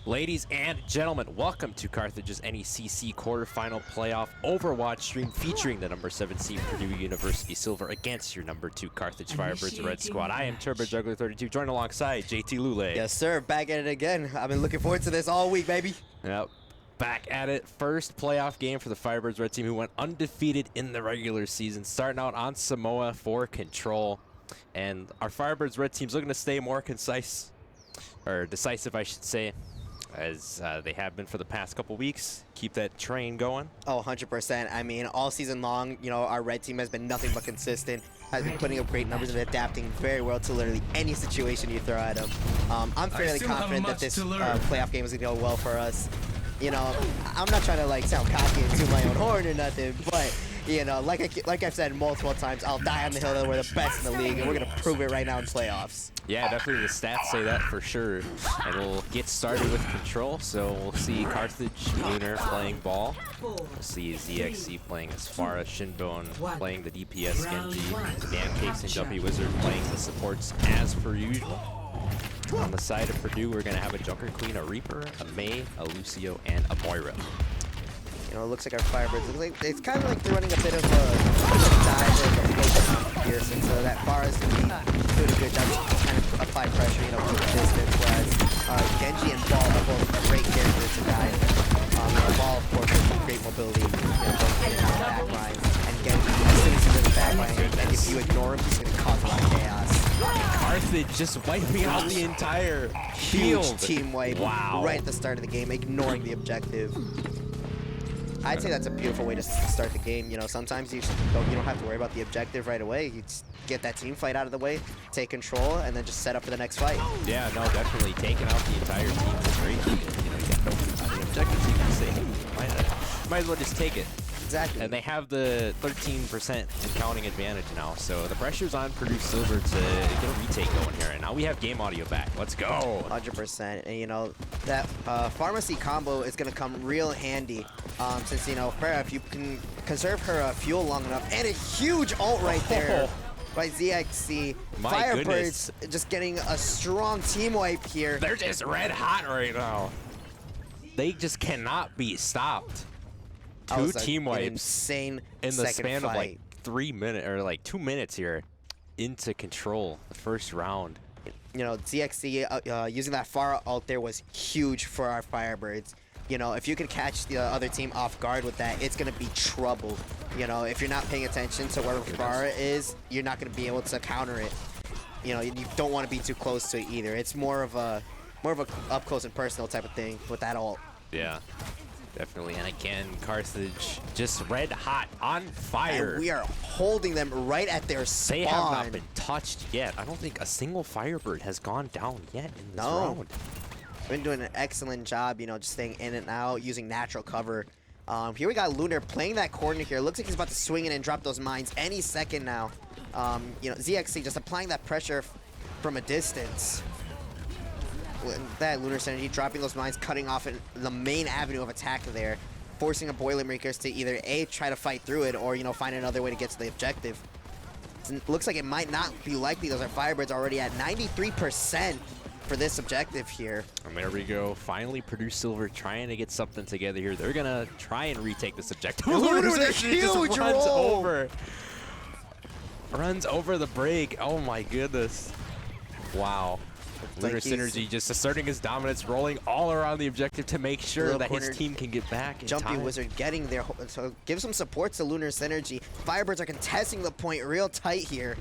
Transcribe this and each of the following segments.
Ladies and gentlemen, welcome to Carthage's NECC quarterfinal playoff Overwatch stream featuring the number 7 seed Purdue University Silver against your number 2 Carthage Firebirds Red Squad. I am Turbo Juggler 32, joined alongside JT Lule. Yes, sir. Back at it again. I've been looking forward to this all week, baby. Yep. Back at it. First playoff game for the Firebirds Red Team, who went undefeated in the regular season, starting out on Samoa for control. And our Firebirds Red Team's looking to stay more concise, or decisive, I should say, as they have been for the past couple weeks. Keep that train going. Oh, 100%. I mean, all season long, you know, our red team has been nothing but consistent, has been putting up great numbers and adapting very well to literally any situation you throw at them. I'm fairly confident that this playoff game is going to go well for us. You know, I'm not trying to, like, sound cocky and toot my own horn or nothing, but, you know, like I've said multiple times, I'll die on the hill that we're the best in the league, and we're going to prove it right now in playoffs. Yeah, definitely the stats say that for sure. And we'll get started with control. So we'll see Carthage, Lunar playing ball. We'll see ZXC playing Asphara, Shinbone playing the DPS Genji, NECC and Jumpy Wizard playing the supports as per usual. On the side of Purdue, we're going to have a Junker Queen, a Reaper, a Mei, a Lucio, and a Moira. You know, it looks like our Firebirds, it's kind of like they're running a bit of a dive or a fake here, since that bar is going to be doing a good job to kind of apply pressure, you know, from the distance, whereas Genji and Ball are both great characters to guide. Ball, of course, has great mobility, you know, going in and out of the back line, and Genji, as soon as he's in the back line, and if you ignore him, he's going to cause a lot of chaos. Carthage just wiping out the entire field. Huge team wipe right at the start of the game, ignoring the objective. I'd say that's a beautiful way to start the game. You know, sometimes you don't have to worry about the objective right away. You just get that team fight out of the way, take control, and then just set up for the next fight. Yeah, no, definitely taking out the entire team is great. You know, you get the objectives, you can say, hey, might as well just take it. Exactly. And they have the 13% and counting advantage now, so the pressure's on Purdue Silver to get a retake going here. And now we have game audio back. Let's go. 100%. And you know, that pharmacy combo is going to come real handy, since, you know, Farah, if you can conserve her fuel long enough, and a huge ult right there by ZXC. Firebirds just getting a strong team wipe here. They're just red hot right now. They just cannot be stopped. Two team wipes insane in the span of like 3 minutes or like 2 minutes here into control the first round. You know, ZXC using that Pharah ult there was huge for our Firebirds. You know, if you could catch the other team off guard with that, it's going to be trouble. You know, if you're not paying attention to where Pharah is, you're not going to be able to counter it. You know, you don't want to be too close to it either. It's more of a up close and personal type of thing with that ult. Yeah. Definitely, and again, Carthage just red hot, on fire. And we are holding them right at their spawn. They have not been touched yet. I don't think a single Firebird has gone down yet in this round. Been doing an excellent job, you know, just staying in and out, using natural cover. Here we got Lunar playing that corner here. Looks like he's about to swing in and drop those mines any second now. You know, ZXC just applying that pressure from a distance. That Lunar Synergy, dropping those mines, cutting off the main avenue of attack there, forcing a Boilermakers to either A, try to fight through it, or, you know, find another way to get to the objective. It looks like it might not be likely. Those are Firebirds already at 93% for this objective here. And there we go. Finally, Purdue Silver trying to get something together here. They're going to try and retake this objective. Lunar with a huge roll! Runs over the break. Oh, my goodness. Wow. Lunar Synergy just asserting his dominance, rolling all around the objective to make sure that his team can get back in Jumpy time. Wizard getting there, so give some support to Lunar Synergy. Firebirds are contesting the point real tight here.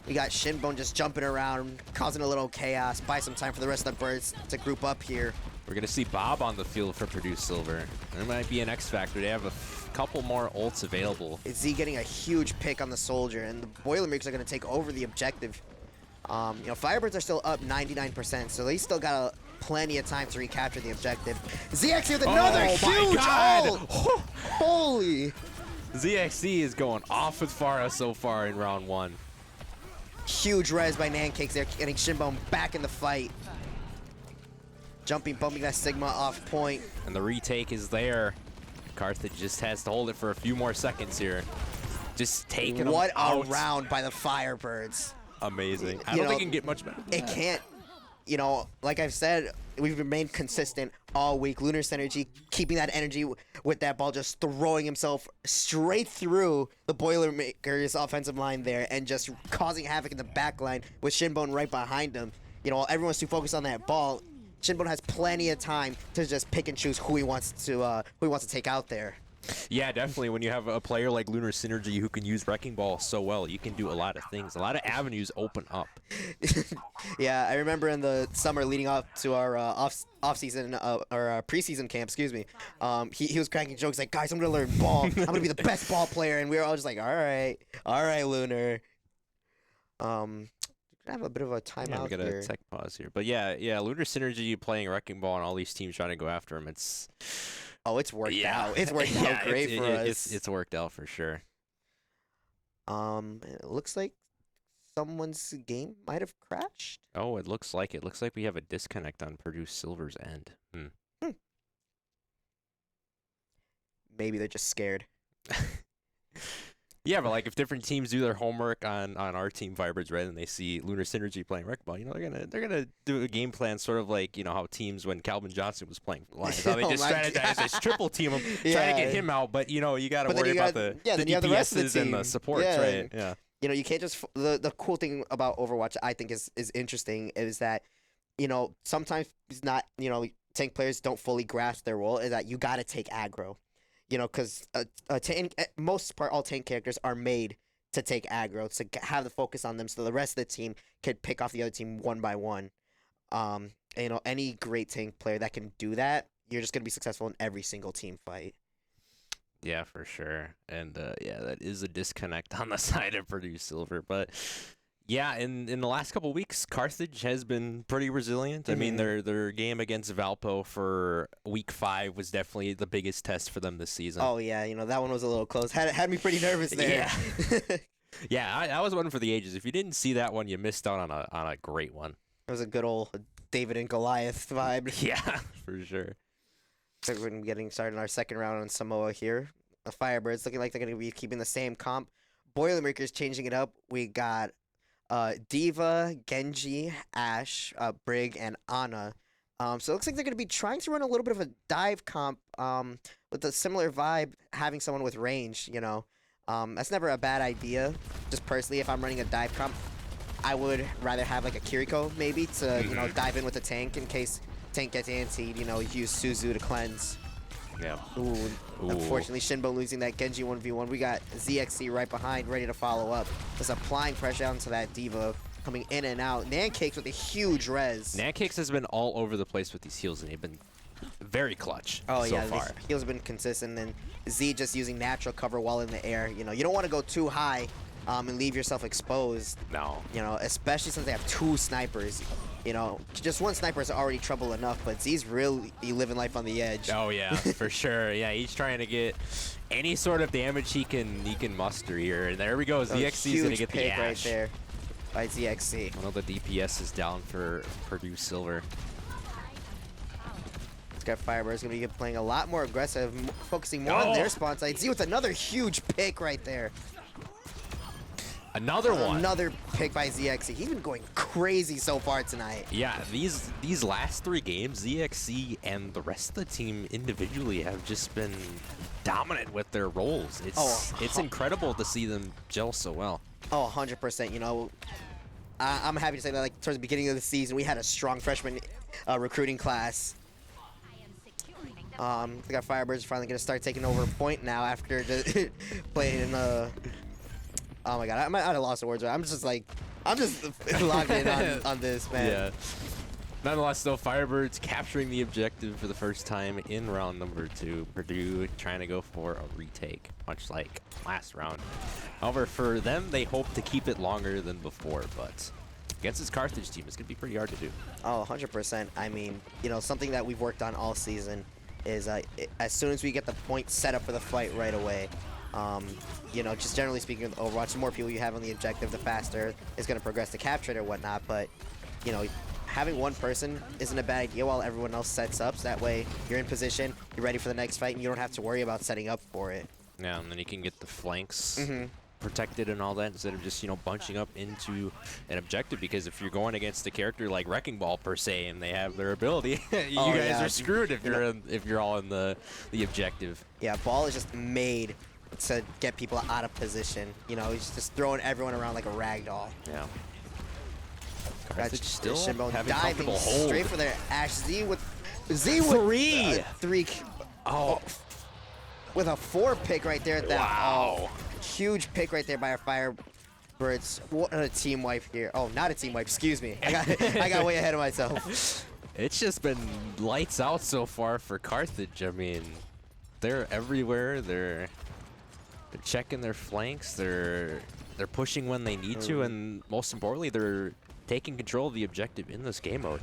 We got Shinbone just jumping around, causing a little chaos. Buy some time for the rest of the birds to group up here. We're going to see Bob on the field for Purdue Silver. There might be an X Factor. They have a couple more ults available. Z getting a huge pick on the Soldier, and the Boilermakers are going to take over the objective. You know, Firebirds are still up 99%, so they still got plenty of time to recapture the objective. ZXC with another huge ult! Holy! ZXC is going off with Pharah so far in round 1. Huge res by NECC there, getting Shinbone back in the fight. Bumping that Sigma off point. And the retake is there. Carthage just has to hold it for a few more seconds here. Just taking them out. What a round by the Firebirds. Amazing. I don't think it can get much better. It can't. you know, like I've said, we've remained consistent all week. Lunar Synergy keeping that energy with that ball, just throwing himself straight through the Boilermakers offensive line there and just causing havoc in the back line with Shinbone right behind him. You know, everyone's too focused on that ball. Shinbone has plenty of time to just pick and choose who he wants to take out there. Yeah, definitely. When you have a player like Lunar Synergy who can use Wrecking Ball so well, you can do a lot of things. A lot of avenues open up. Yeah, I remember in the summer leading up to our off-season or preseason camp, excuse me, he was cracking jokes like, guys, I'm going to learn ball. I'm going to be the best ball player. And we were all just like, all right, Lunar. Have a bit of a timeout Yeah, we got here. a tech pause here. But yeah, Lunar Synergy playing Wrecking Ball and all these teams trying to go after him. It's worked out. It's worked out great for us. It's worked out for sure. It looks like someone's game might have crashed. Oh, it looks like it. Looks like we have a disconnect on Purdue Silver's end. Maybe they're just scared. Yeah, but like if different teams do their homework on our team Firebirds Red and they see Lunar Synergy playing Wrecking Ball, you know, they're gonna do a game plan sort of like, you know, how teams when Calvin Johnson was playing for the Lions. How they just strategize, they triple team him, trying to get him out, but you know, you gotta worry about the DPSs and the supports, right? Yeah. You know, you can't just the cool thing about Overwatch I think is interesting is that, you know, sometimes it's not, you know, tank players don't fully grasp their role, is that you gotta take aggro. You know, because most part, all tank characters are made to take aggro, to have the focus on them, so the rest of the team can pick off the other team one by one. And, you know, any great tank player that can do that, you're just gonna be successful in every single team fight. Yeah, for sure. And yeah, that is a disconnect on the side of Purdue Silver, but. Yeah, in the last couple of weeks, Carthage has been pretty resilient. I mean, their game against Valpo for week 5 was definitely the biggest test for them this season. Oh yeah, you know that one was a little close. Had me pretty nervous there. Yeah, yeah, I was one for the ages. If you didn't see that one, you missed out on a great one. It was a good old David and Goliath vibe. Yeah, for sure. So we're gonna be getting started in our second round on Samoa here. The Firebirds looking like they're gonna be keeping the same comp. Boilermakers changing it up. We got Diva, Genji, Ashe, Brig, and Ana. So it looks like they're going to be trying to run a little bit of a dive comp with a similar vibe, having someone with range, you know. That's never a bad idea. Just personally, if I'm running a dive comp, I would rather have like a Kiriko maybe to, you know, dive in with a tank in case tank gets antied, you know, use Suzu to cleanse. Yeah. Ooh. Unfortunately, Shinbone losing that Genji 1v1. We got ZXC right behind, ready to follow up. Just applying pressure onto that Diva, coming in and out. NECC with a huge res. NECC has been all over the place with these heals, and they've been very clutch so far. The heals have been consistent, and Z just using natural cover while in the air. You know, you don't want to go too high and leave yourself exposed. No. You know, especially since they have 2 snipers. You know, just one sniper is already trouble enough, but Z's really living life on the edge. Oh yeah, for sure. Yeah, he's trying to get any sort of damage he can muster here. And there we go. ZXC's gonna get the Ashe right there by ZXC. One of the DPS is down for Purdue Silver. It's got Firebirds gonna be playing a lot more aggressive, focusing more on their spawn side. Z with another huge pick right there. Another one. Another pick by ZXC. He's been going crazy so far tonight. Yeah, these last 3 games, ZXC and the rest of the team individually have just been dominant with their roles. It's incredible to see them gel so well. Oh, 100%. You know, I'm happy to say that, like, towards the beginning of the season, we had a strong freshman recruiting class. We got Firebirds finally going to start taking over a point now after playing in oh my god, I might have lost the words. I'm just logged in on this, man. Yeah. Nonetheless, though, Firebirds capturing the objective for the first time in round number 2. Purdue trying to go for a retake, much like last round. However, for them, they hope to keep it longer than before, but against this Carthage team, it's going to be pretty hard to do. Oh, 100%. I mean, you know, something that we've worked on all season is as soon as we get the point set up for the fight right away, you know, just generally speaking with Overwatch, the more people you have on the objective, the faster it's going to progress to capture it or whatnot. But, you know, having one person isn't a bad idea while everyone else sets up. So that way you're in position, you're ready for the next fight, and you don't have to worry about setting up for it. Yeah, and then you can get the flanks protected and all that instead of just, you know, bunching up into an objective. Because if you're going against a character like Wrecking Ball per se, and they have their ability, you guys are screwed if you're all in the objective. Yeah, Ball is just made to get people out of position. You know, he's just throwing everyone around like a rag doll. Yeah. Carthage still Shinbone having diving comfortable hold. straight for their Ash. Z with three. Oh. With a 4 pick right there at that. Wow. Huge pick right there by our Firebirds. What a team wipe here. Oh, not a team wipe. Excuse me. I got way ahead of myself. It's just been lights out so far for Carthage. I mean, they're everywhere. They're checking their flanks. They're pushing when they need to, and most importantly, they're taking control of the objective in this game mode,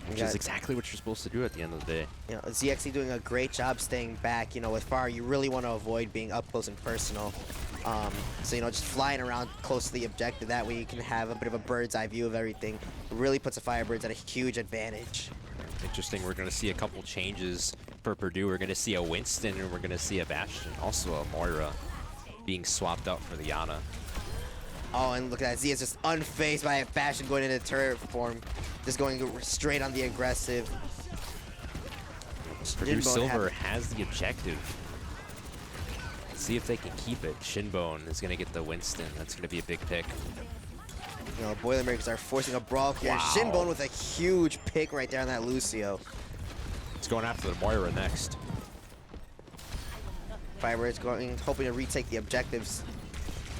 which is exactly what you're supposed to do at the end of the day. You know, ZXC doing a great job staying back. You know, with Fire, you really want to avoid being up close and personal. So, you know, just flying around close to the objective. That way you can have a bit of a bird's eye view of everything. It really puts the Firebirds at a huge advantage. Interesting. We're going to see a couple changes for Purdue. We're going to see a Winston, and we're going to see a Bastion, also a Moira, being swapped out for the Yana. Oh, and look at that. Z is just unfazed by a Bastion going into turret form. Just going straight on the aggressive. Purdue Silver has the objective. Let's see if they can keep it. Shinbone is going to get the Winston. That's going to be a big pick. You know, Boilermakers are forcing a brawl here. Wow. Shinbone with a huge pick right there on that Lucio. It's going after the Moira next. Firebirds hoping to retake the objectives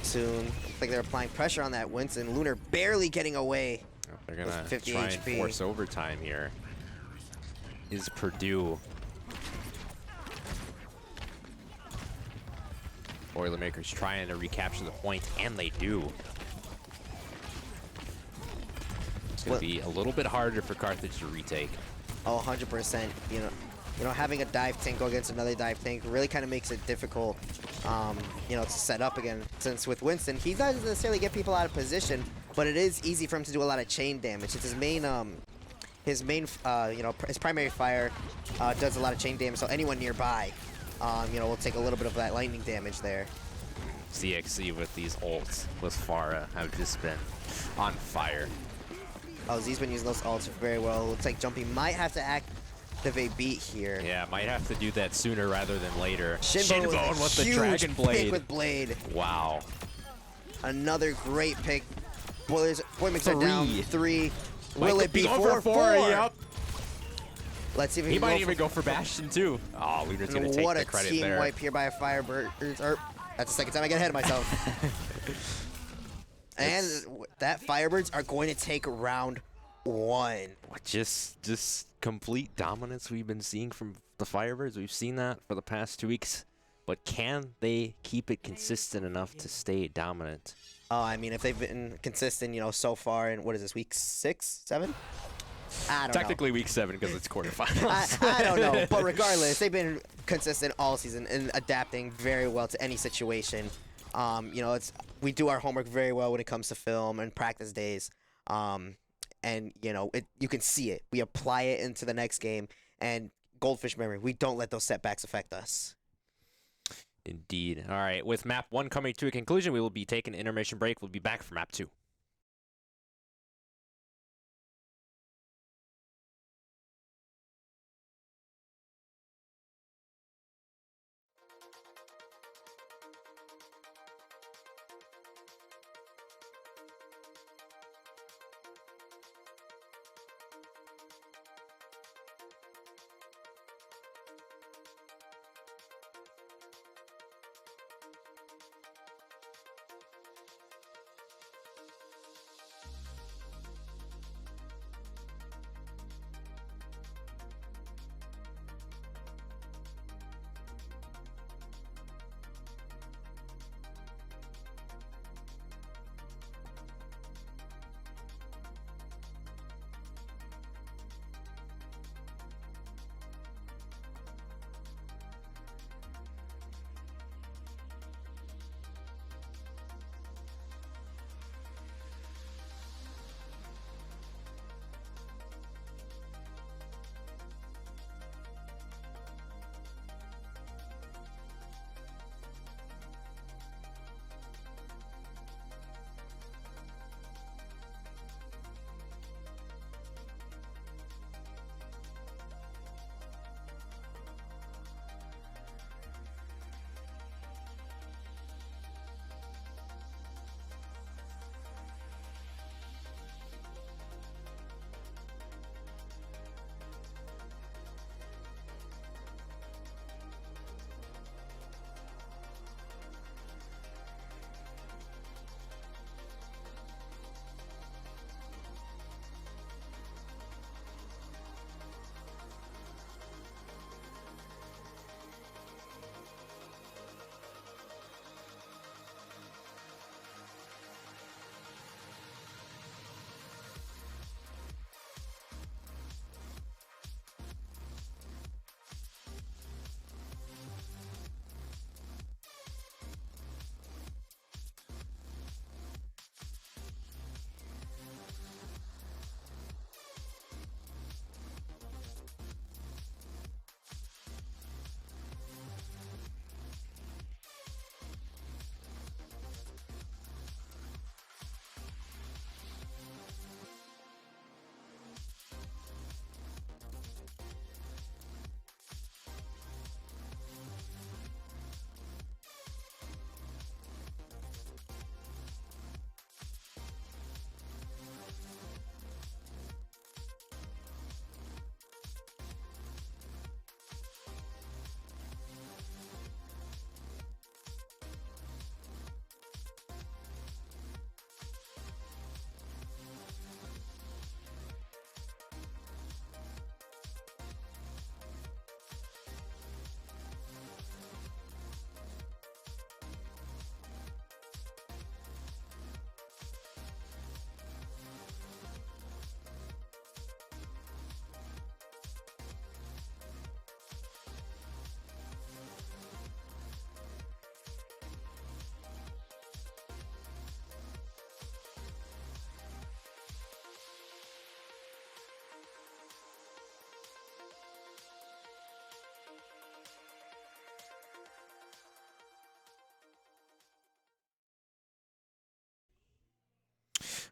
soon. Looks like they're applying pressure on that Winston. Lunar barely getting away. They're going to try and force overtime here. Is Purdue. Boilermakers trying to recapture the point, and they do. It's going to be a little bit harder for Carthage to retake. Oh, 100%. You know, having a dive tank go against another dive tank really kind of makes it difficult, you know, to set up again. Since with Winston, he doesn't necessarily get people out of position, but it is easy for him to do a lot of chain damage. It's his main, you know, his primary fire does a lot of chain damage. So anyone nearby, you know, will take a little bit of that lightning damage there. CXC with these ults with Farah have just been on fire. Oh, Z's been using those ults very well. Looks like Jumpy might have to activate beat here. Yeah, might have to do that sooner rather than later. Shinbone with the Dragon Blade. Pick with Blade. Wow. Another great pick. Boilermakers are down 3. Will it be 4-4? Yep. Let's see if he might even go for Bastion too. Oh, Lunar's gonna take the credit there. What a team wipe here by a Firebird. That's the second time I get ahead of myself. And that Firebirds are going to take round 1. Just complete dominance we've been seeing from the Firebirds. We've seen that for the past 2 weeks. But can they keep it consistent enough to stay dominant? Oh, I mean, if they've been consistent, you know, so far in, what is this, week 6, 7? I don't know. Technically week 7 because it's quarterfinals. I don't know. But regardless, they've been consistent all season and adapting very well to any situation. You know, we do our homework very well when it comes to film and practice days. And, you know, you can see it. We apply it into the next game. And Goldfish memory, we don't let those setbacks affect us. Indeed. All right, with map 1 coming to a conclusion, we will be taking an intermission break. We'll be back for map 2.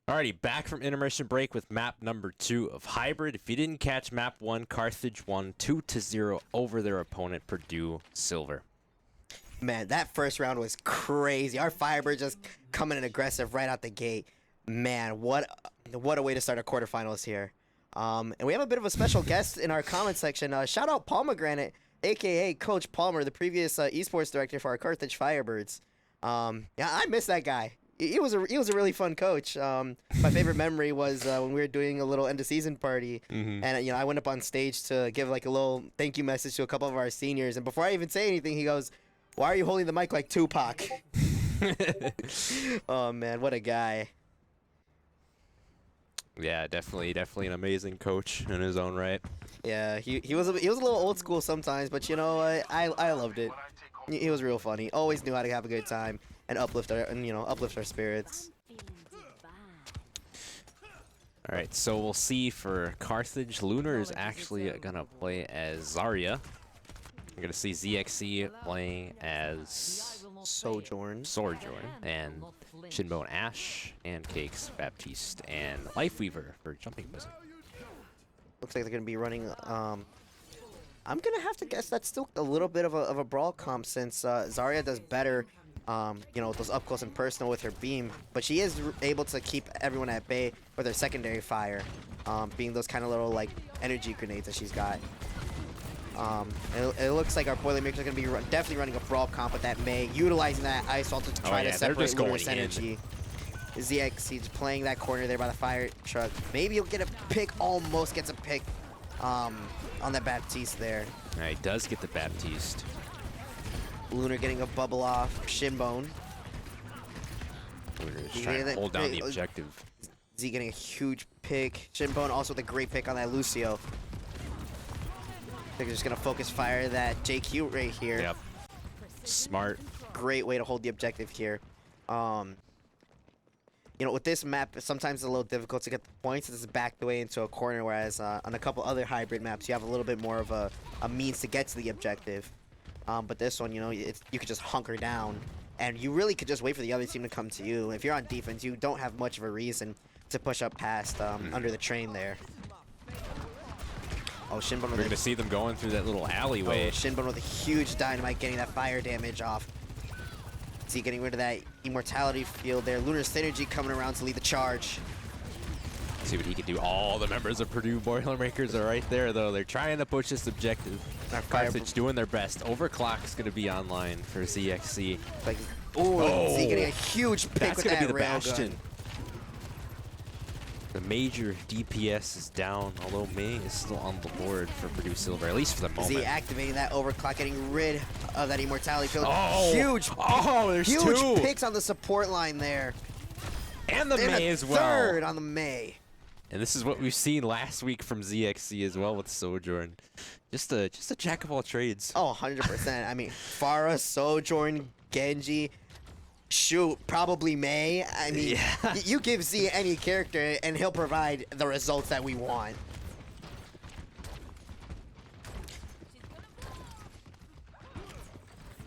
Alrighty, back from intermission break with map number 2 of Hybrid. If you didn't catch map 1, Carthage won 2-0 over their opponent, Purdue Silver. Man, that first round was crazy. Our Firebirds just coming in aggressive right out the gate. Man, what a way to start our quarterfinals here. And we have a bit of a special guest in our comment section. Shout out Pomegranate, aka Coach Palmer, the previous esports director for our Carthage Firebirds. Yeah, I miss that guy. He was a really fun coach. My favorite memory was when we were doing a little end of season party, and I went up on stage to give like a little thank you message to a couple of our seniors. And before I even say anything, he goes, "Why are you holding the mic like Tupac?" Oh man, what a guy! Yeah, definitely an amazing coach in his own right. Yeah, he was a little old school sometimes, but you know I loved it. He was real funny. Always knew how to have a good time and uplift our spirits. All right, so we'll see for Carthage. Lunar is actually gonna play as Zarya. We're gonna see ZXC playing as Sojourn, and Shinbone Ash, and Cakes Baptiste, and Lifeweaver for Jumping Wizard. looks like they're gonna be running. I'm gonna have to guess that's still a little bit of a brawl comp since Zarya does better. With those up close and personal with her beam, but she is able to keep everyone at bay with her secondary fire, being those kind of little like energy grenades that she's got. It looks like our Boilermakers are going to be definitely running a brawl comp with that Mei, utilizing that Ice Wall to try to separate Lunar's energy. ZXC's playing that corner there by the fire truck. Maybe he'll get a pick, almost gets a pick on that Baptiste there. Yeah, he does get the Baptiste. Lunar getting a bubble off Shinbone. Lunar is trying to hold down the objective. Z getting a huge pick. Shinbone also with a great pick on that Lucio. They're just going to focus fire that JQ right here. Yep. Smart. Great way to hold the objective here. With this map, sometimes it's a little difficult to get the points. This is backed away into a corner, whereas on a couple other hybrid maps, you have a little bit more of a means to get to the objective. But this one, you could just hunker down, and you really could just wait for the other team to come to you. If you're on defense, you don't have much of a reason to push up past under the train there. Oh, Shinbone. We're going to see them going through that little alleyway. Oh, Shinbone with a huge dynamite getting that fire damage off. See, getting rid of that immortality field there. Lunar's synergy coming around to lead the charge. See what he can do. All the members of Purdue Boilermakers are right there, though. They're trying to push this objective. Carthage doing their best. Overclock's going to be online for ZXC. Like, Z getting a huge pick with that be the railgun. Bastion. The major DPS is down, although Mei is still on the board for Purdue Silver, at least for the moment. Z activating that overclock, getting rid of that immortality field. Oh, there's huge two. picks on the support line there. And the Mei as well. Third on the Mei. And this is what we've seen last week from ZXC as well with Sojourn. Just a jack of all trades. Oh, 100%. I mean, Pharah, Sojourn, Genji, shoot, probably Mei. I mean, yeah. You give Z any character and he'll provide the results that we want.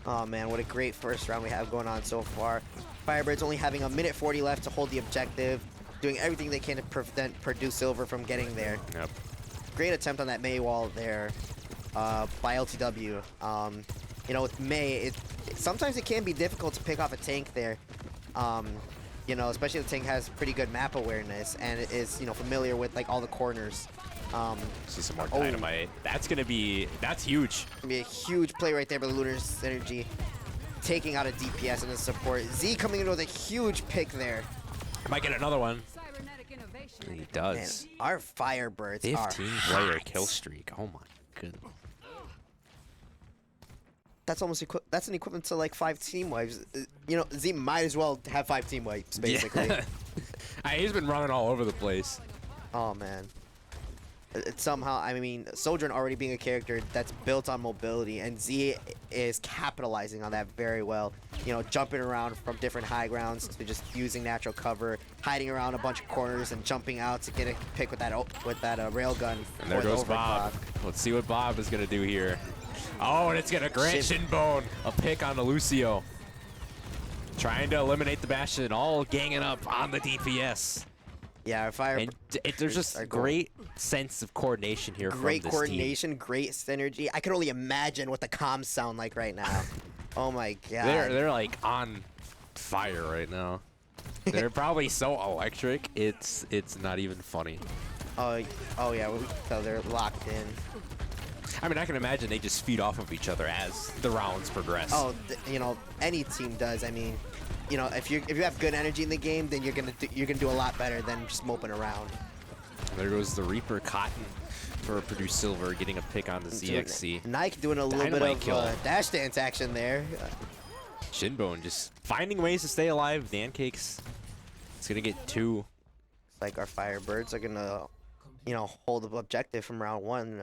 Oh man, what a great first round we have going on so far. Firebirds only having a minute 40 left to hold the objective, doing everything they can to prevent Purdue Silver from getting there. Yep. Great attempt on that Mei wall there by LTW. With Mei, sometimes it can be difficult to pick off a tank there. Especially if the tank has pretty good map awareness and is, familiar with like all the corners. See some more dynamite. That's huge. Gonna be a huge play right there by Lunar's synergy, taking out a DPS and a support. Z coming in with a huge pick there. Might get another one. He does. Man, our Firebirds 15-player kill streak. Oh my goodness. That's almost that's an equivalent to like 5 team wipes. Z might as well have 5 team wipes basically. Yeah. He's been running all over the place. Oh man. It's somehow, I mean, Sojourn already being a character that's built on mobility, and Z is capitalizing on that very well. Jumping around from different high grounds to just using natural cover, hiding around a bunch of corners and jumping out to get a pick with that railgun. And there goes Bob. Let's see what Bob is gonna do here. Oh, and it's gonna grant Shinbone a pick on the Lucio. Trying to eliminate the Bastion, all ganging up on the DPS. Yeah, our fire. And there's just a great sense of coordination here from this coordination, team. great synergy. I can only imagine what the comms sound like right now. Oh my god. They're like on fire right now. They're probably so electric. It's not even funny. Oh yeah, we can tell they're locked in. I mean, I can imagine they just feed off of each other as the rounds progress. Oh, you know, any team does. I mean, you know, if you have good energy in the game, then you're gonna do a lot better than just moping around. There goes the Reaper Cotton for Purdue Silver, getting a pick on the ZXC. Nike doing a little bit of dash dance action there. Shinbone just finding ways to stay alive. Dancakes, it's gonna get 2. It's like our Firebirds are gonna, you know, hold the objective from round 1.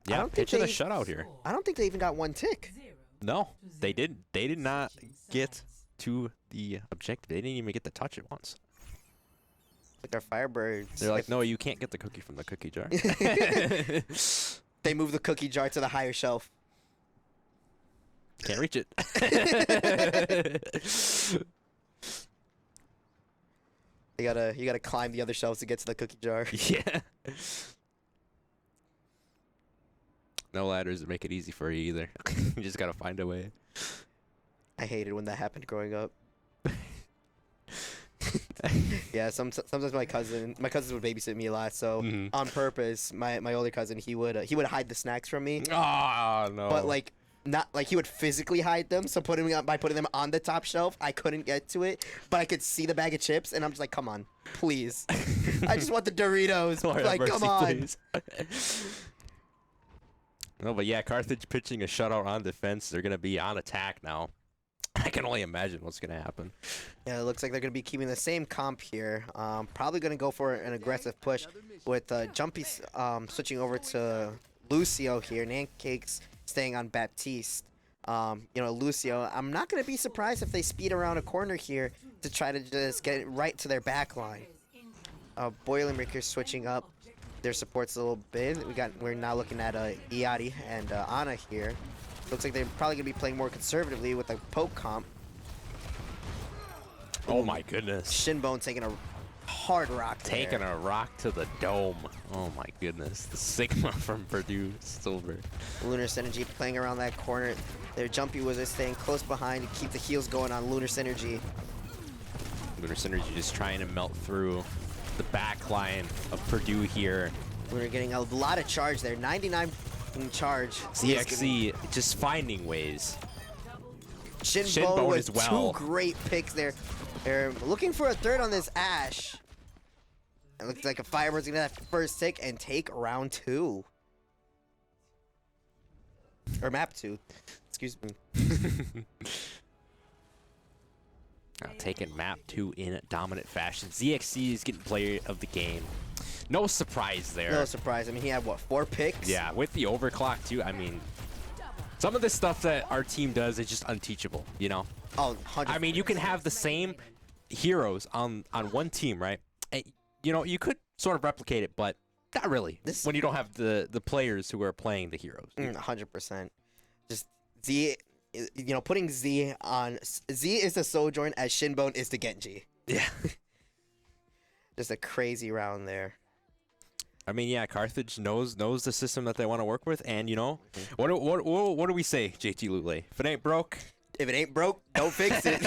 Yeah, pitching a shutout here. I don't think they even got 1 tick. No, they didn't. They did not get to the objective. They didn't even get to touch it once. Like our Firebirds. They're like, no, you can't get the cookie from the cookie jar. They move the cookie jar to the higher shelf. Can't reach it. You gotta climb the other shelves to get to the cookie jar. Yeah. No ladders to make it easy for you either. You just gotta find a way. I hated when that happened growing up. Yeah, sometimes my cousins would babysit me a lot, so on purpose, my older cousin, he would hide the snacks from me. Oh no! But like, not like he would physically hide them. So by putting them on the top shelf, I couldn't get to it, but I could see the bag of chips, and I'm just like, come on, please, I just want the Doritos. Lord like, mercy, come on. please. No, but yeah, Carthage pitching a shutout on defense. They're gonna be on attack now. I can only imagine what's gonna happen. Yeah, it looks like they're gonna be keeping the same comp here. Probably gonna go for an aggressive push with Jumpy switching over to Lucio here. Nancakes staying on Baptiste. You know, Lucio, I'm not gonna be surprised if they speed around a corner here to try to just get it right to their back line. Boilermakers switching up their supports a little bit. We're now looking at Iati and Ana here. Looks like they're probably gonna be playing more conservatively with a poke comp. Oh my goodness. Shinbone taking a hard rock there. Taking a rock to the dome. Oh my goodness. The Sigma from Purdue Silver. Lunar Synergy playing around that corner. Their Jumpy Wizards staying close behind to keep the heals going on Lunar Synergy. Lunar Synergy just trying to melt through the back line of Purdue here. We're getting a lot of charge there. 99 in charge. ZXC just finding ways. Shinbone with as well. 2 great picks there. They're looking for a third on this Ashe. It looks like a Firebirds gonna have first tick and take round 2. Or map 2. Excuse me. Taking map 2 in dominant fashion. ZXC is getting player of the game. No surprise there. No surprise. I mean, he had, what, 4 picks? Yeah, with the overclock, too. I mean, some of the stuff that our team does is just unteachable, you know? Oh, 100%. I mean, you can have the same heroes on one team, right? And, you know, you could sort of replicate it, but not really. When you don't have the players who are playing the heroes. 100%. Just Z, you know, putting Z on... Z is the Sojourn as Shinbone is the Genji. Yeah. Just a crazy round there. I mean, yeah, Carthage knows the system that they want to work with, and you know, what do we say, JT Lule? If it ain't broke, don't fix it.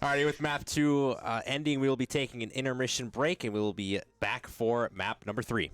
Alrighty, with map 2 ending, we will be taking an intermission break, and we will be back for map number 3.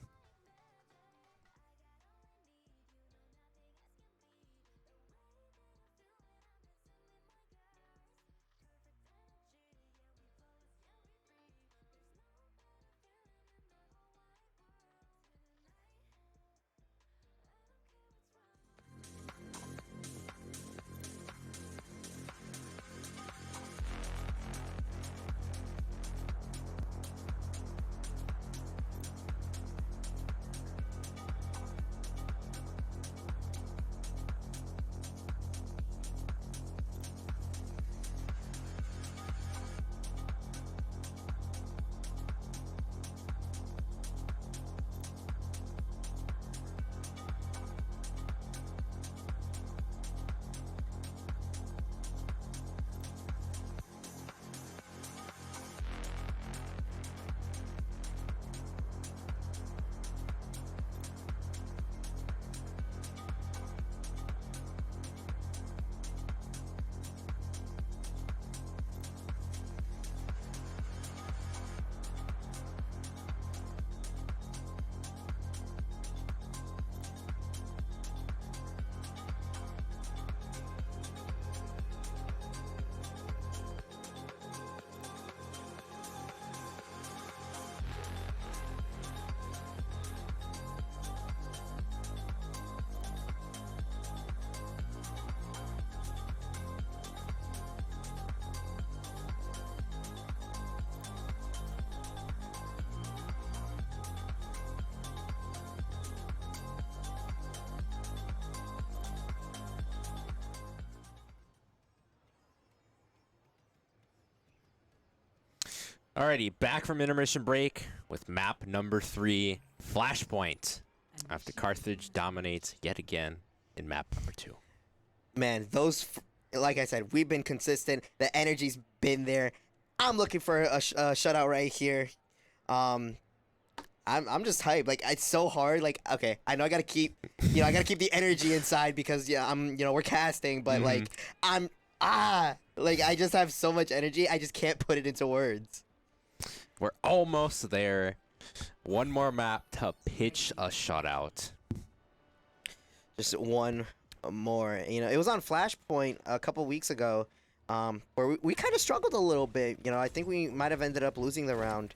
Alrighty, back from intermission break with map number 3, Flashpoint. After Carthage dominates yet again in map number 2. Man, like I said, we've been consistent. The energy's been there. I'm looking for a shutout right here. I'm just hyped. Like, it's so hard. Like, okay, I know I gotta keep, I gotta keep the energy inside because we're casting, but like, like I just have so much energy. I just can't put it into words. We're almost there. One more map to pitch a shutout. Just one more. It was on Flashpoint a couple weeks ago, where we kind of struggled a little bit. I think we might have ended up losing the round,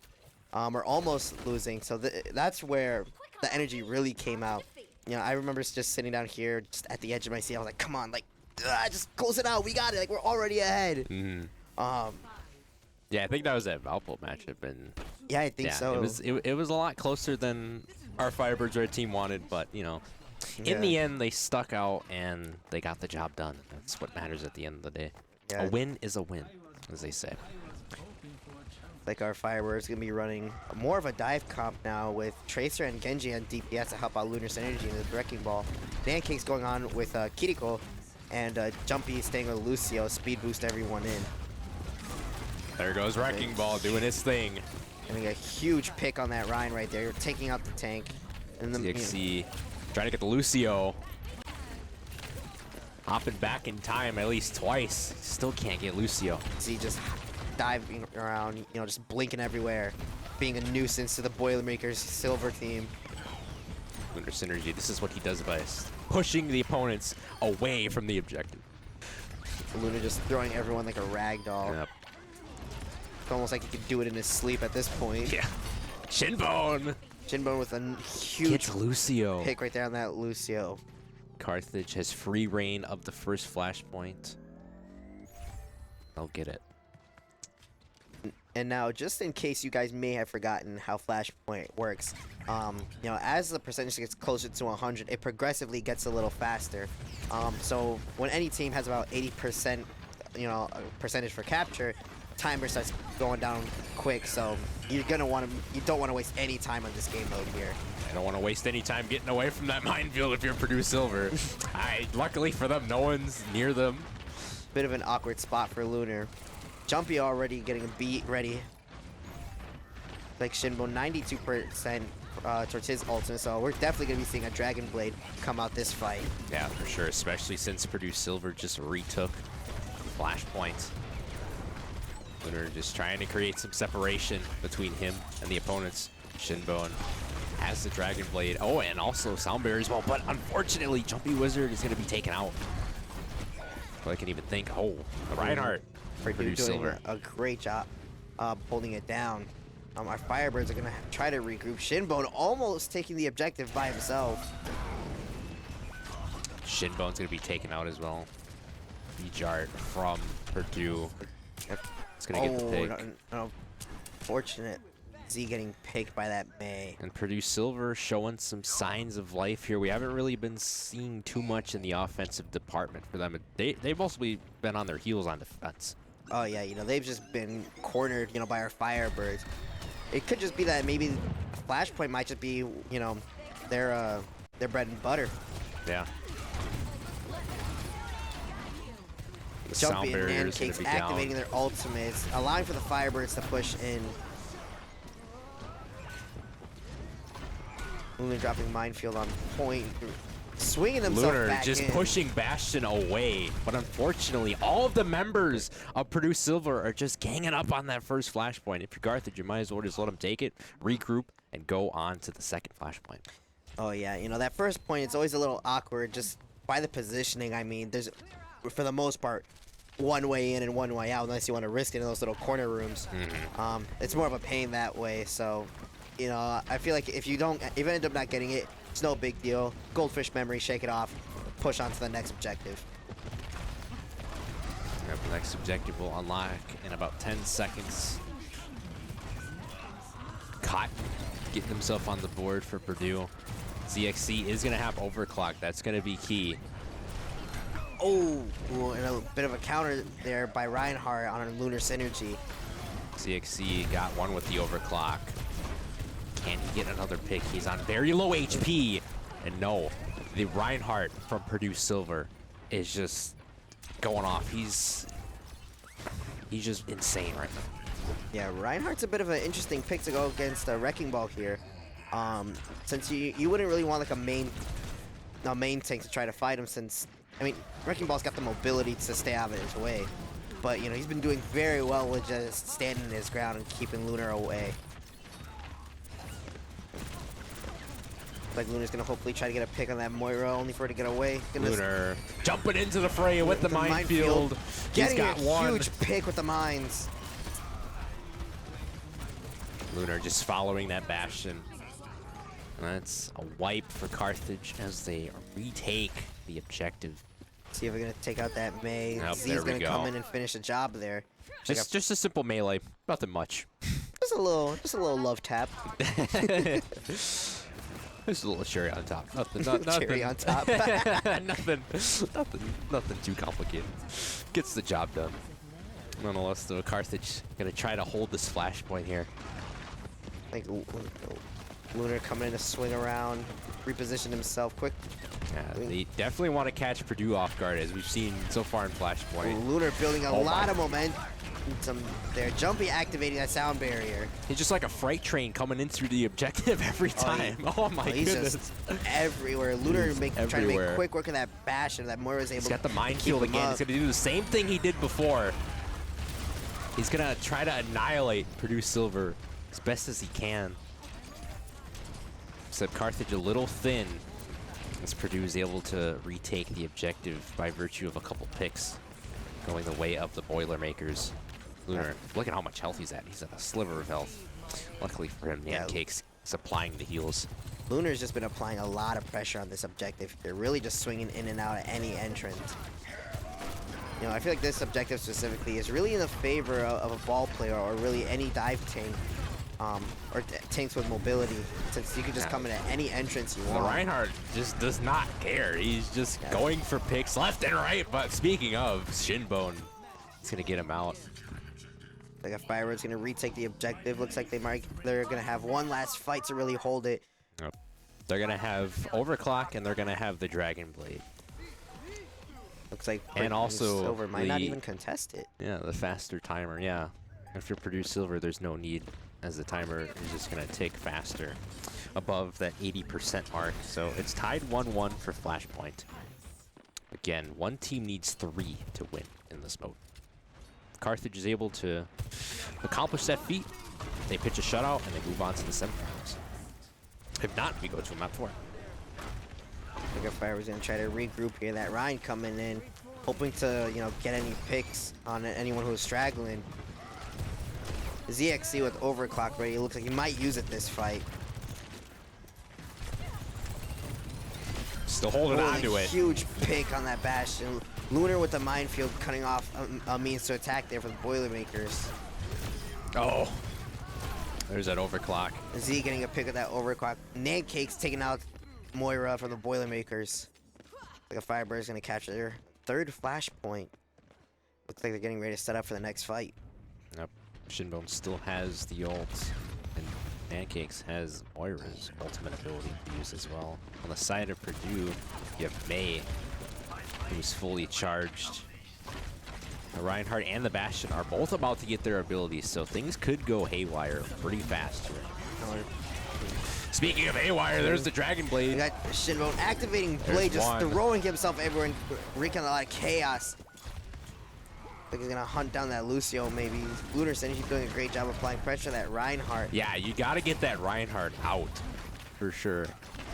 or almost losing. So that's where the energy really came out. I remember just sitting down here, just at the edge of my seat. I was like, "Come on, like, just close it out. We got it. Like, we're already ahead." Yeah, I think that was that Valpo matchup, and yeah, I think so. It was a lot closer than our Firebirds Red team wanted, but in the end they stuck out and they got the job done. That's what matters at the end of the day. Yeah. A win is a win, as they say. Like our Firebirds gonna be running more of a dive comp now with Tracer and Genji on DPS to help out Lunar Synergy in the Wrecking Ball. Nancake's going on with Kiriko, and Jumpy staying with Lucio. Speed boost everyone in. There goes Wrecking Ball doing his thing. Getting a huge pick on that Ryan right there. You're taking out the tank. And then NECC trying to get the Lucio. Hopping back in time at least twice. Still can't get Lucio. Z just diving around, just blinking everywhere. Being a nuisance to the Boilermakers silver team. Lunar Synergy, this is what he does best. Pushing the opponents away from the objective. Luna just throwing everyone like a rag doll. Yep. It's almost like he could do it in his sleep at this point. Yeah. Shinbone! Shinbone with a huge Gets Lucio. pick right there on that Lucio. Carthage has free reign of the first flashpoint. They'll get it. And now, just in case you guys may have forgotten how Flashpoint works, as the percentage gets closer to 100, it progressively gets a little faster. So when any team has about 80%, percentage for capture, timer starts going down quick. So you don't want to waste any time on this game mode here. I don't want to waste any time getting away from that minefield if you're Purdue Silver. Luckily for them, no one's near them. Bit of an awkward spot for Lunar. Jumpy already getting a beat ready. Like Shinbone, 92% towards his ultimate, so we're definitely going to be seeing a Dragon Blade come out this fight. Yeah, for sure, especially since Purdue Silver just retook Flashpoint. Lunar just trying to create some separation between him and the opponents. Shinbone has the Dragon Blade. Oh, and also Sound Barrier as well, but unfortunately, Jumpy Wizard is going to be taken out. Well, I can even think, Reinhardt. Purdue doing a great job holding it down. Our Firebirds are going to try to regroup. Shinbone almost taking the objective by himself. Shinbone's going to be taken out as well. B-Jart from Purdue. It's going to get the pick. No. Fortunate. Z getting picked by that May. And Purdue Silver showing some signs of life here. We haven't really been seeing too much in the offensive department for them. They've mostly been on their heels on defense. Oh yeah, they've just been cornered, by our Firebirds. It could just be that maybe Flashpoint might just be, their bread and butter. Yeah. Jumpy and Nancake's activating their ultimates, allowing for the Firebirds to push in. Lunar dropping minefield on point, swinging themselves Lunar back just in. pushing Bastion away, but unfortunately, all of the members of Purdue Silver are just ganging up on that first flashpoint. If you're Carthage, you might as well just let them take it, regroup, and go on to the second flashpoint. Oh yeah, that first point, it's always a little awkward just by the positioning. I mean, there's, for the most part, one way in and one way out, unless you want to risk it in those little corner rooms. It's more of a pain that way, so I feel like if you end up not getting it, it's no big deal. Goldfish memory, shake it off, push on to the next objective. Yep, the next objective will unlock in about 10 seconds. Cotton getting himself on the board for Purdue. ZXC is going to have overclock. That's going to be key. Oh, and a bit of a counter there by Reinhardt on a Lunar Synergy. CXC got one with the overclock. Can he get another pick? He's on very low HP. And no, the Reinhardt from Purdue Silver is just going off. He's just insane right now. Yeah, Reinhardt's a bit of an interesting pick to go against Wrecking Ball here. Since you wouldn't really want like a main tank to try to fight him, since, I mean, Wrecking Ball's got the mobility to stay out of his way. But, you know, he's been doing very well with just standing his ground and keeping Lunar away. Like Lunar's gonna hopefully try to get a pick on that Moira, only for her to get away. Lunar jumping into the fray with the minefield. Getting He's got one huge pick with the mines. Lunar just following that Bastion. And that's a wipe for Carthage as they retake the objective. See if we're gonna take out that Mei. Nope, Z's gonna come in and finish the job there. It's just a simple melee, nothing much. Just a little love tap. There's a little cherry on top. Nothing. Cherry on top. nothing too complicated. Gets the job done. Nonetheless, though, Carthage gonna try to hold this flashpoint here. Like Lunar coming in to swing around, reposition himself quick. Yeah, they definitely want to catch Purdue off guard, as we've seen so far in Flashpoint. Lunar building a lot of momentum there. Jumpy activating that sound barrier. He's just like a freight train coming in through the objective every time. Oh my he's goodness. Just everywhere. Lunar trying to make quick work of that Bastion that Moira is able to He's got the minefield again. He's going to do the same thing he did before. He's going to try to annihilate Purdue Silver as best as he can. Except Carthage a little thin, as Purdue is able to retake the objective by virtue of a couple picks going the way of the Boilermakers. Lunar, look at how much health he's at. He's at a sliver of health. Luckily for him, NECC's supplying the heals. Lunar's just been applying a lot of pressure on this objective. They're really just swinging in and out at any entrant. You know, I feel like this objective specifically is really in the favor of a ball player or really any dive tank. Or tanks with mobility, since you can just come in at any entrance you want. The Reinhardt just does not care. He's just going for picks left and right. But speaking of, Shinbone is going to get him out. Like a Firebirds going to retake the objective. Looks like they're going to have one last fight to really hold it. Yep. They're going to have Overclock, and they're going to have the Dragon Blade. Looks like and also Silver might not even contest it. Yeah, the faster timer, yeah. After Purdue Silver, there's no need, as the timer is just going to tick faster above that 80% mark. So it's tied 1-1 for Flashpoint. Again, one team needs 3 to win in this mode. Carthage is able to accomplish that feat. They pitch a shutout and they move on to the semifinals. If not, we go to a map 4. I think Firebirds going to try to regroup here. That Ryan coming in, hoping to, you know, get any picks on anyone who's straggling. ZXC with overclock ready. It looks like he might use it this fight. Still holding on to it. Huge pick on that Bastion. Lunar with the minefield cutting off a means to attack there for the Boilermakers. Oh. There's that overclock. Z getting a pick of that overclock. NECC's taking out Moira from the Boilermakers. Like a Firebird is going to capture their 3rd flashpoint. Looks like they're getting ready to set up for the next fight. Yep. Shinbone still has the ult, and Pancakes has Moira's ultimate ability to use as well. On the side of Purdue, you have Mei, who's fully charged. The Reinhardt and the Bastion are both about to get their abilities, so things could go haywire pretty fast here. Speaking of haywire, there's the Dragon Blade. We got Shinbone activating Blade, just throwing himself everywhere and wreaking a lot of chaos. I think he's gonna hunt down that Lucio maybe. Lunar said he's doing a great job applying pressure to that Reinhardt. Yeah, you gotta get that Reinhardt out, for sure.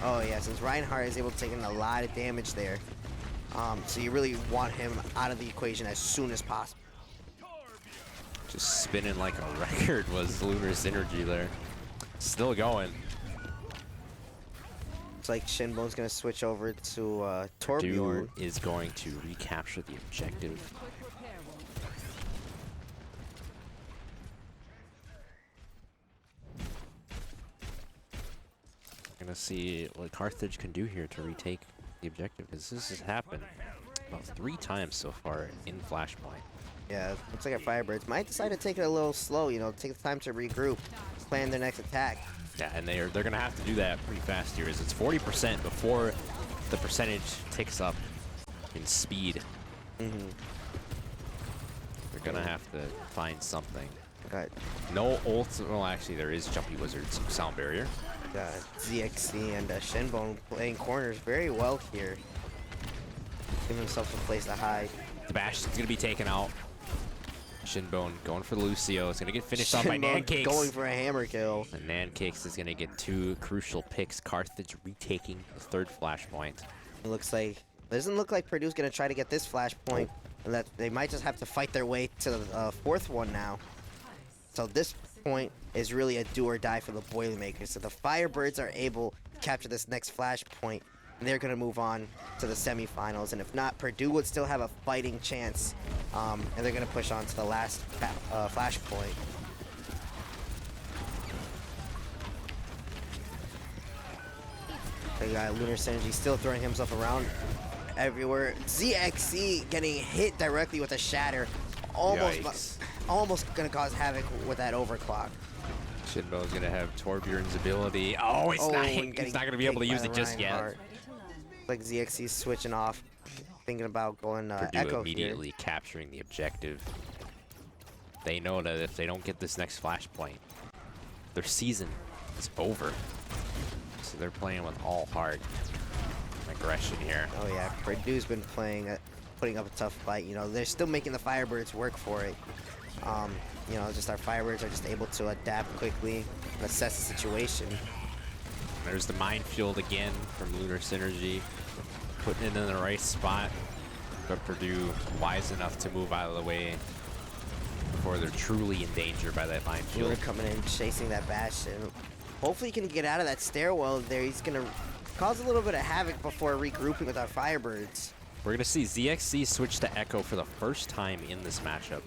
Oh yeah, since Reinhardt is able to take in a lot of damage there. So you really want him out of the equation as soon as possible. Just spinning like a record was Lunar's synergy there. Still going. Looks like Shinbone's gonna switch over to Torbjorn. Purdue is going to recapture the objective. Gonna see what Carthage can do here to retake the objective, because this has happened about 3 times so far in Flashpoint. Yeah, looks like our Firebirds might decide to take it a little slow, you know, take the time to regroup, plan their next attack. Yeah, and they're gonna have to do that pretty fast here, as it's 40% before the percentage ticks up in speed. Mm-hmm. They're gonna have to find something. Got, No ult. Well, actually, there is Jumpy Wizard's sound barrier. got ZXC and Shinbone playing corners very well here. Giving himself a place to hide. The bash is gonna be taken out. Shinbone going for Lucio. It's gonna get finished off by Shinbone NECC. going for a hammer kill. And NECC is gonna get 2 crucial picks. Carthage retaking the 3rd flashpoint. It looks like, doesn't look like Purdue's gonna try to get this flashpoint. And that they might just have to fight their way to the 4th one now. So this point is really a do or die for the Boilermakers. So the Firebirds are able to capture this next flashpoint, and they're gonna move on to the semifinals. And if not, Purdue would still have a fighting chance, and they're gonna push on to the last flashpoint. They got Lunar Synergy still throwing himself around everywhere. ZXC getting hit directly with a shatter. Almost gonna cause havoc with that overclock. Shinbone's gonna have Torbjorn's ability. Oh, he's not gonna be able to use it just yet. Like ZXC's switching off, thinking about going Purdue Echo immediately here. capturing the objective. They know that if they don't get this next flashpoint, their season is over. So they're playing with all heart and aggression here. Oh yeah, Purdue's been putting up a tough fight. You know, they're still making the Firebirds work for it. You know, just our Firebirds are just able to adapt quickly, assess the situation. There's the minefield again from Lunar Synergy, putting it in the right spot, but Purdue wise enough to move out of the way before they're truly in danger by that minefield. Lunar coming in, chasing that Bastion. Hopefully he can get out of that stairwell there. He's gonna cause a little bit of havoc before regrouping with our Firebirds. We're gonna see ZXC switch to Echo for the first time in this matchup.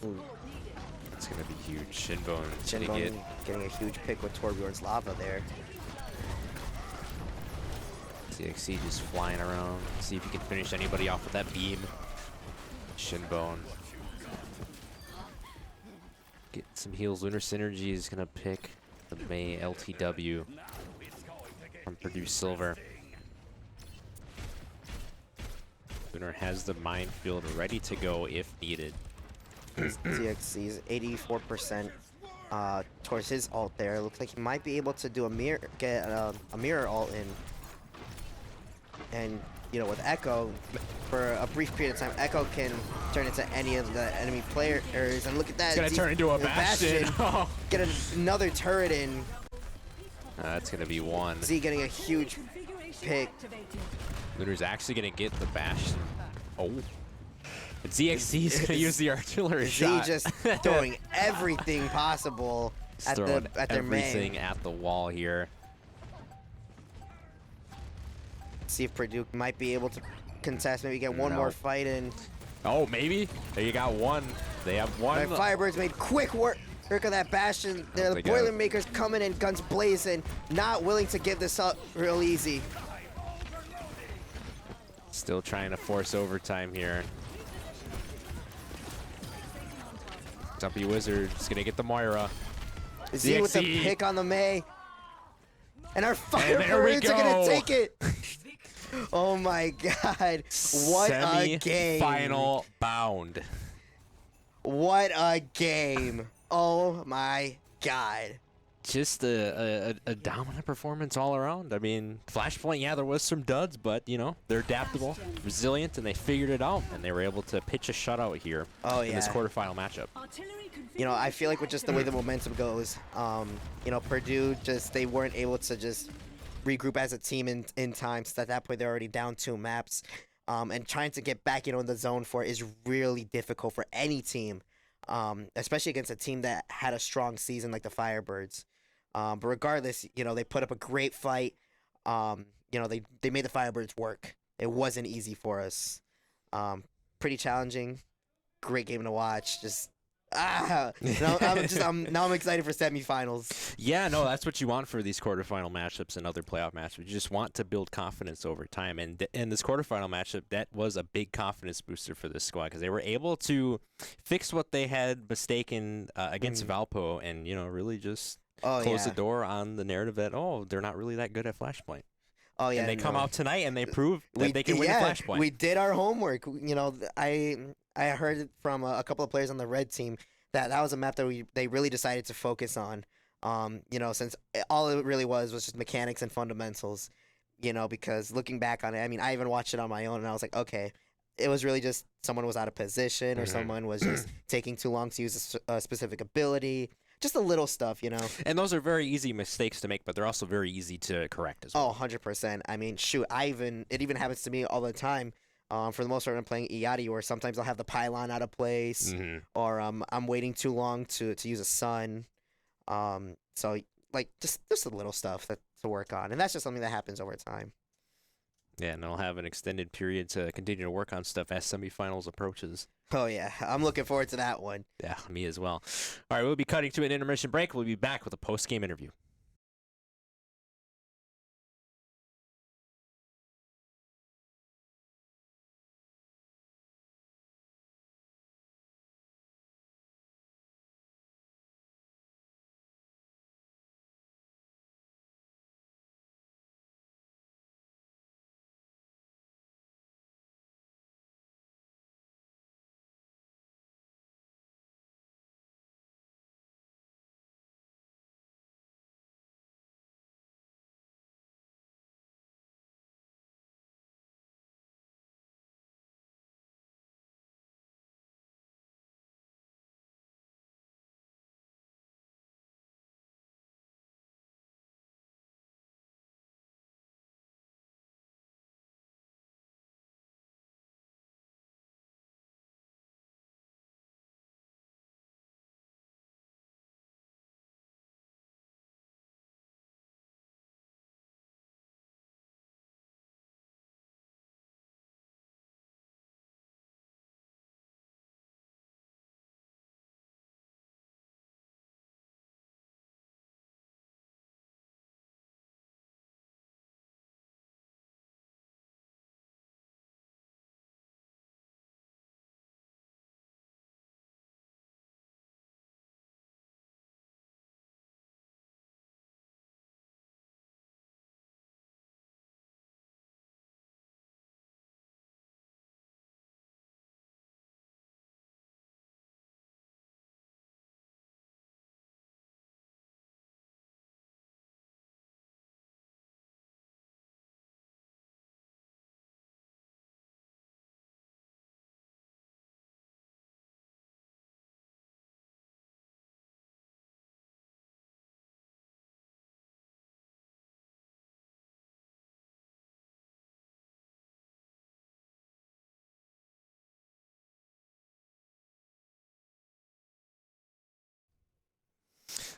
Ooh. It's gonna be huge. Shinbone's gonna Getting a huge pick with Torbjorn's lava there. ZXC just flying around. See if he can finish anybody off with that beam. Shinbone. Get some heals. Lunar Synergy is gonna pick the May LTW from Purdue Silver. Lunar has the minefield ready to go if needed. ZXC's 84% towards his ult there. Looks like he might be able to do a mirror ult in. And you know, with Echo, for a brief period of time, Echo can turn into any of the enemy players. And look at that. It's gonna turn into a Bastion. Get another turret in. That's gonna be one. Z getting a huge pick. Lunar's actually gonna get the Bastion. Oh. And ZXC's gonna use the artillery shot. Z just throwing everything possible at their main. Everything at the wall here. See if Purdue might be able to contest, maybe get one more fight in. Oh, maybe. There you got one. They have one. The Firebirds made quick work of that Bastion. There, the Boilermakers coming in, guns blazing, not willing to give this up real easy. Still trying to force overtime here. Jumpy Wizard's gonna get the Moira. Z with the pick on the May. And our Firebirds are gonna take it. Oh my god. What a game. Final bound. What a game. Oh my god. Just a dominant performance all around. I mean, Flashpoint, yeah, there was some duds, but, you know, they're adaptable, resilient, and they figured it out, and they were able to pitch a shutout here in this quarterfinal matchup. You know, I feel like with just the way the momentum goes, you know, Purdue they weren't able to just regroup as a team in time, so at that point they're already down 2 maps, and trying to get back, you know, in the zone for it is really difficult for any team, especially against a team that had a strong season like the Firebirds. But regardless, you know, they put up a great fight. You know, they made the Firebirds work. It wasn't easy for us. Pretty challenging. Great game to watch. Just Now I'm excited for semifinals. Yeah, no, that's what you want for these quarterfinal matchups and other playoff matchups. You just want to build confidence over time. And in this quarterfinal matchup, that was a big confidence booster for this squad because they were able to fix what they had mistaken against Valpo and, really just close the door on the narrative that, they're not really that good at Flashpoint. Oh, yeah. And they come out tonight and they prove that they can win the Flashpoint. We did our homework. I heard it from a couple of players on the red team that was a map that they really decided to focus on. Since all it really was just mechanics and fundamentals. Because looking back on it, I mean, I even watched it on my own and I was like, okay, it was really just someone was out of position or someone was just taking too long to use a specific ability. Just the little stuff, And those are very easy mistakes to make, but they're also very easy to correct as well. Oh, 100%. I mean, shoot, it even happens to me all the time. For the most part, I'm playing Iati, where sometimes I'll have the pylon out of place, or I'm waiting too long to use a sun. So like just the little stuff to work on, and that's just something that happens over time. Yeah, and they'll have an extended period to continue to work on stuff as semifinals approaches. Oh yeah, I'm looking forward to that one. Yeah, me as well. All right, we'll be cutting to an intermission break. We'll be back with a post-game interview.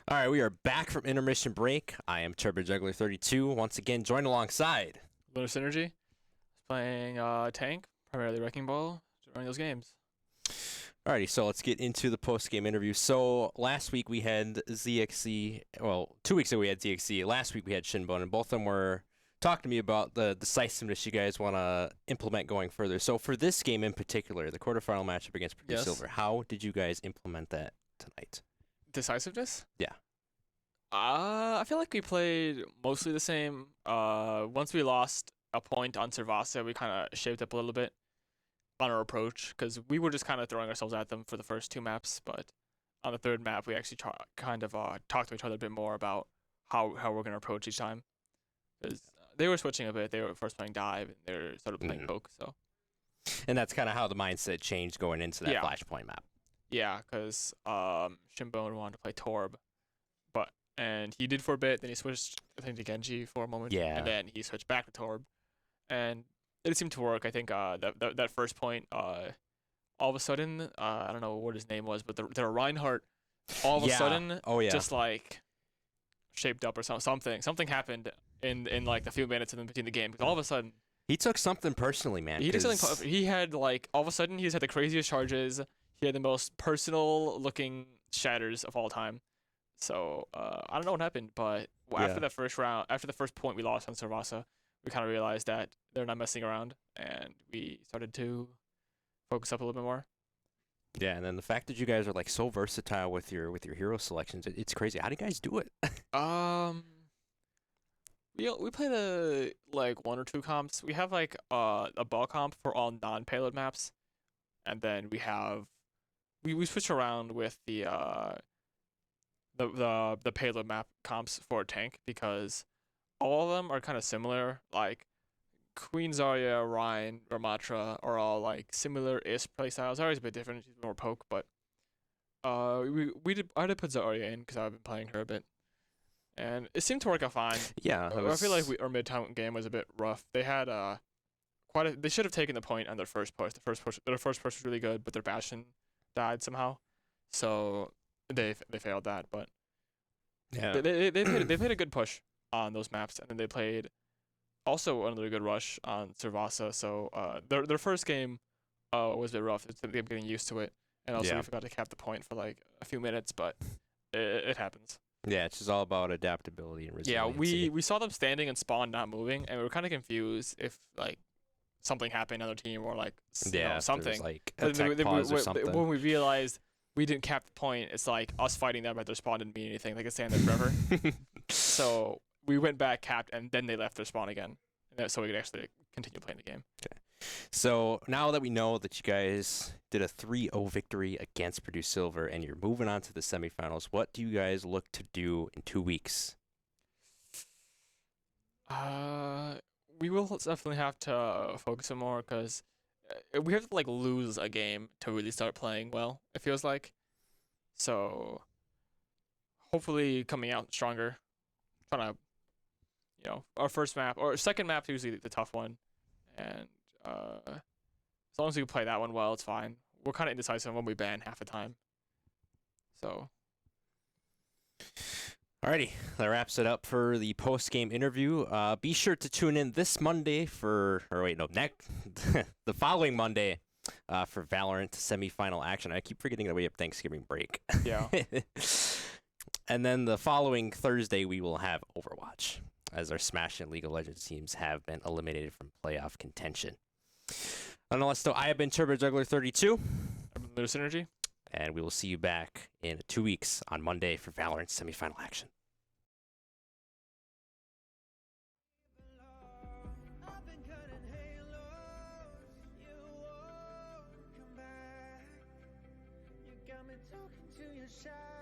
All right, we are back from intermission break. I am Turbo Juggler 32, once again joined alongside Lunar Synergy. Playing tank, primarily Wrecking Ball, running those games. Alrighty, so let's get into the post-game interview. So last week we had ZXC, well, 2 weeks ago we had ZXC. Last week we had Shinbone, and both of them were talking to me about the decisiveness you guys want to implement going further. So for this game in particular, the quarterfinal matchup against Purdue Silver, how did you guys implement that tonight? Decisiveness? Yeah. I feel like we played mostly the same. Once we lost a point on Servasa, we kind of shaped up a little bit on our approach, because we were just kind of throwing ourselves at them for the first two maps, but on the third map, we actually kind of talked to each other a bit more about how we're going to approach each time. Because they were switching a bit. They were first playing dive, and they were sort of playing poke. So. And that's kind of how the mindset changed going into that Flashpoint map. Yeah, because Shinbone wanted to play Torb, and he did for a bit. Then he switched, I think, to Genji for a moment. Yeah. And then he switched back to Torb, and it seemed to work. I think that first point, all of a sudden, I don't know what his name was, but the Reinhardt, all of a sudden, just like shaped up or something. Something happened in like the few minutes in between the game. All of a sudden, he took something personally, man. He took something. He had like all of a sudden he just had the craziest charges. He had the most personal looking shatters of all time. So I don't know what happened, but after the first round, after the first point we lost on Servasa, we kind of realized that they're not messing around, and we started to focus up a little bit more. Yeah, and then the fact that you guys are like so versatile with your hero selections, it's crazy. How do you guys do it? We play the like 1 or 2 comps. We have like a ball comp for all non-payload maps, and then we switch around with the payload map comps for a tank because all of them are kind of similar. Like Queen Zarya, Ryan, Ramatra are all like similar-ish playstyles. Zarya's a bit different; she's more poke, but I did put Zarya in because I've been playing her a bit, and it seemed to work out fine. Yeah, I feel like our mid-town game was a bit rough. They had they should have taken the point on their first push. Their first push was really good, but their Bastion died somehow, so they failed that. But yeah, they played a good push on those maps, and then they played also another good rush on Servasa. So their first game was a bit rough. It's them getting used to it, and also we forgot to cap the point for like a few minutes, but it happens. Yeah, it's just all about adaptability and resiliency. Yeah, we saw them standing and spawn not moving, and we were kind of confused if like something happened on their team or like something. Like attack pause or something. When we realized we didn't cap the point, it's like us fighting them at their spawn didn't mean anything. They could stand there forever. So we went back, capped, and then they left their spawn again, so we could actually continue playing the game. Okay. So now that we know that you guys did a 3-0 victory against Purdue Silver and you're moving on to the semifinals, what do you guys look to do in 2 weeks? We will definitely have to focus some more because we have to like lose a game to really start playing well. It feels like, so hopefully coming out stronger. Trying to, our first map or second map is usually the tough one, and as long as we play that one well, it's fine. We're kind of indecisive when we ban half the time. So. Alrighty, that wraps it up for the post-game interview. Be sure to tune in this Monday the following Monday for Valorant semifinal action. I keep forgetting that we have Thanksgiving break. Yeah. And then the following Thursday, we will have Overwatch, as our Smash and League of Legends teams have been eliminated from playoff contention. Nonetheless, though, I have been Turbo Juggler 32. I'm Little Synergy. And we will see you back in 2 weeks on Monday for Valorant semifinal action. Talking to your shadow.